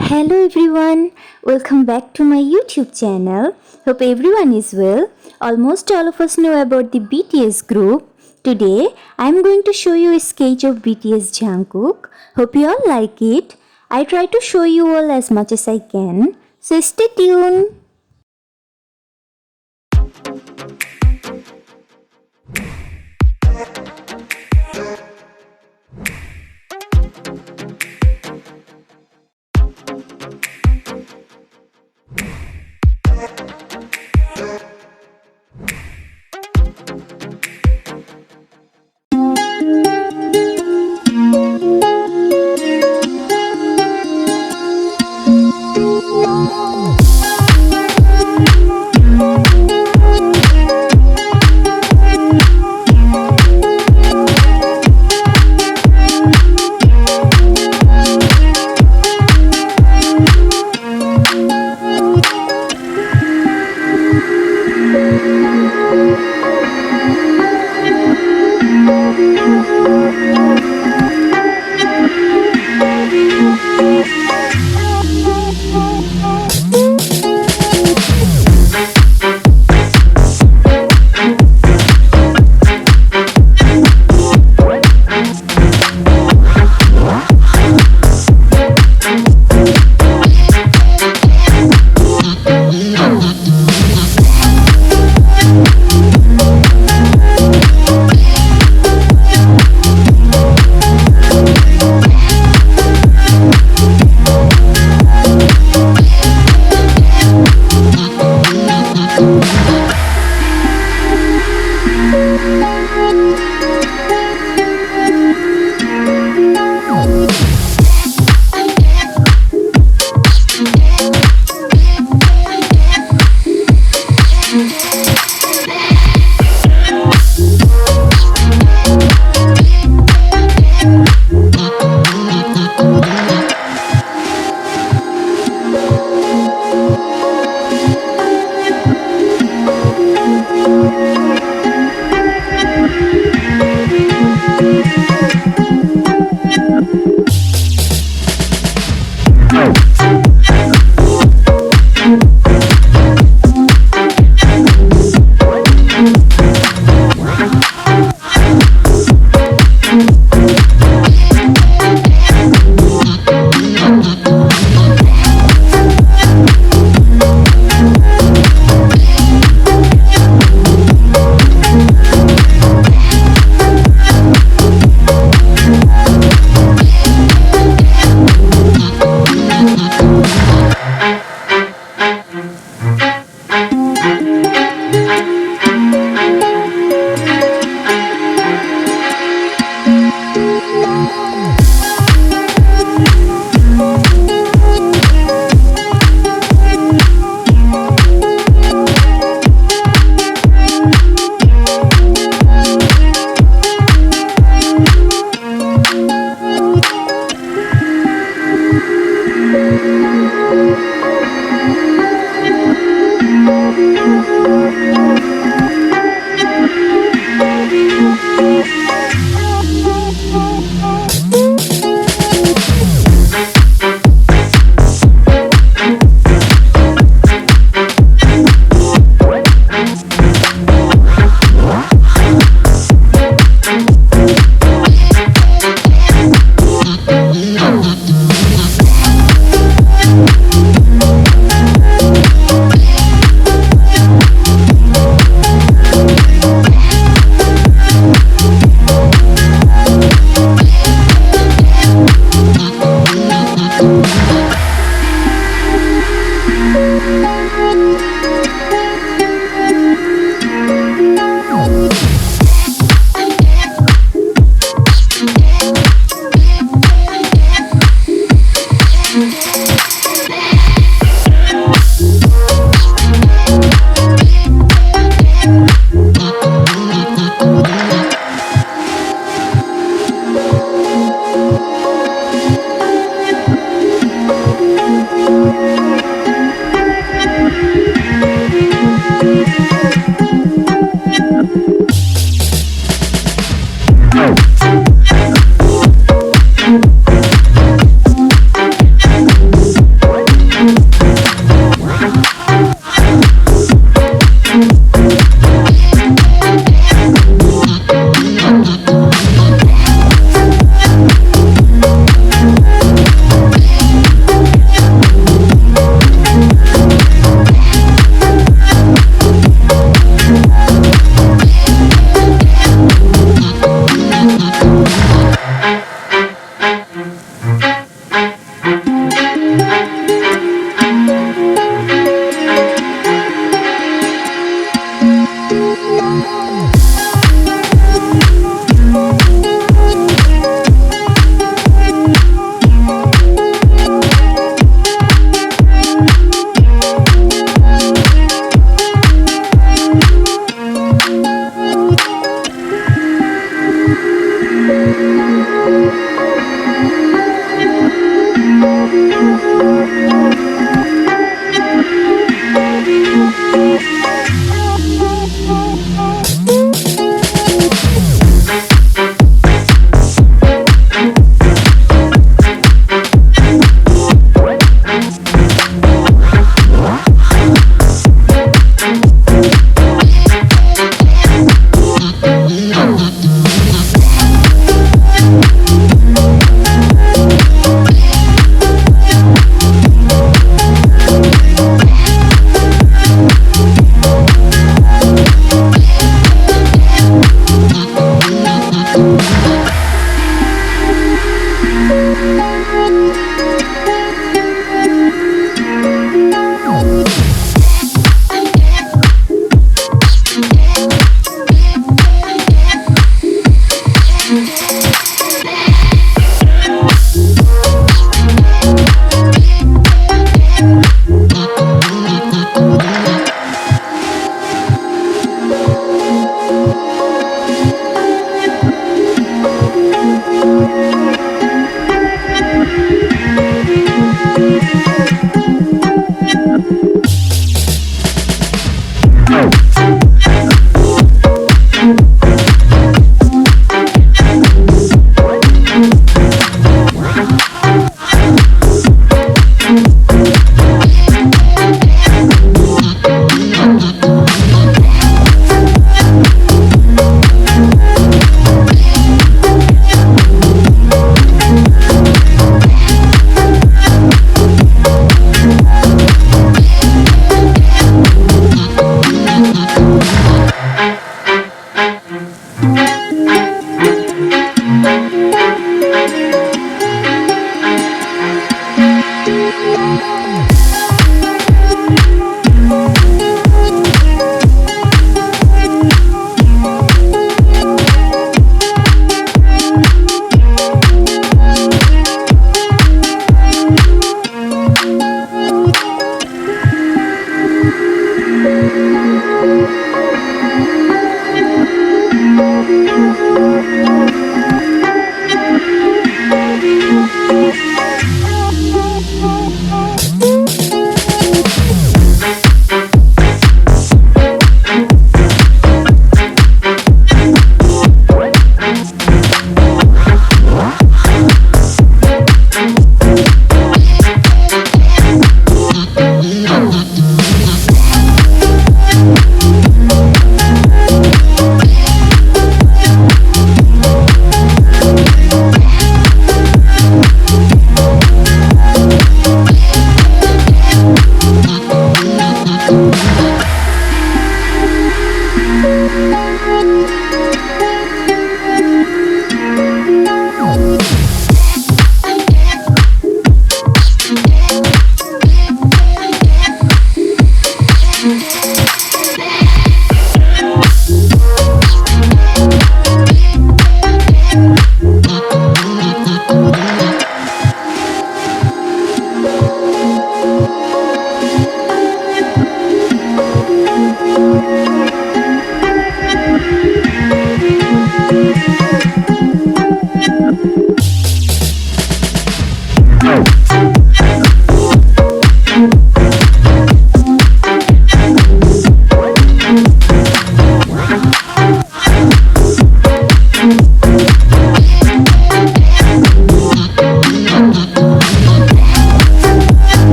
Hello everyone, welcome back to my YouTube channel. Hope everyone is well. Almost all of us know about the BTS group. Today I am going to show you a sketch of BTS Jungkook. Hope you all like it. I try to show you all as much as I can. So stay tuned.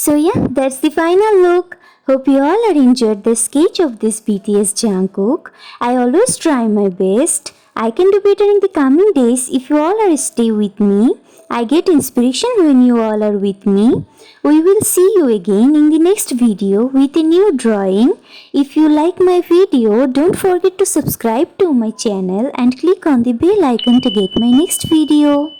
So yeah, that's the final look. Hope you all are enjoyed the sketch of this BTS Jungkook. I always try my best. I can do better in the coming days if you all are stay with me. I get inspiration when you all are with me. We will see you again in the next video with a new drawing. If you like my video, don't forget to subscribe to my channel and click on the bell icon to get my next video.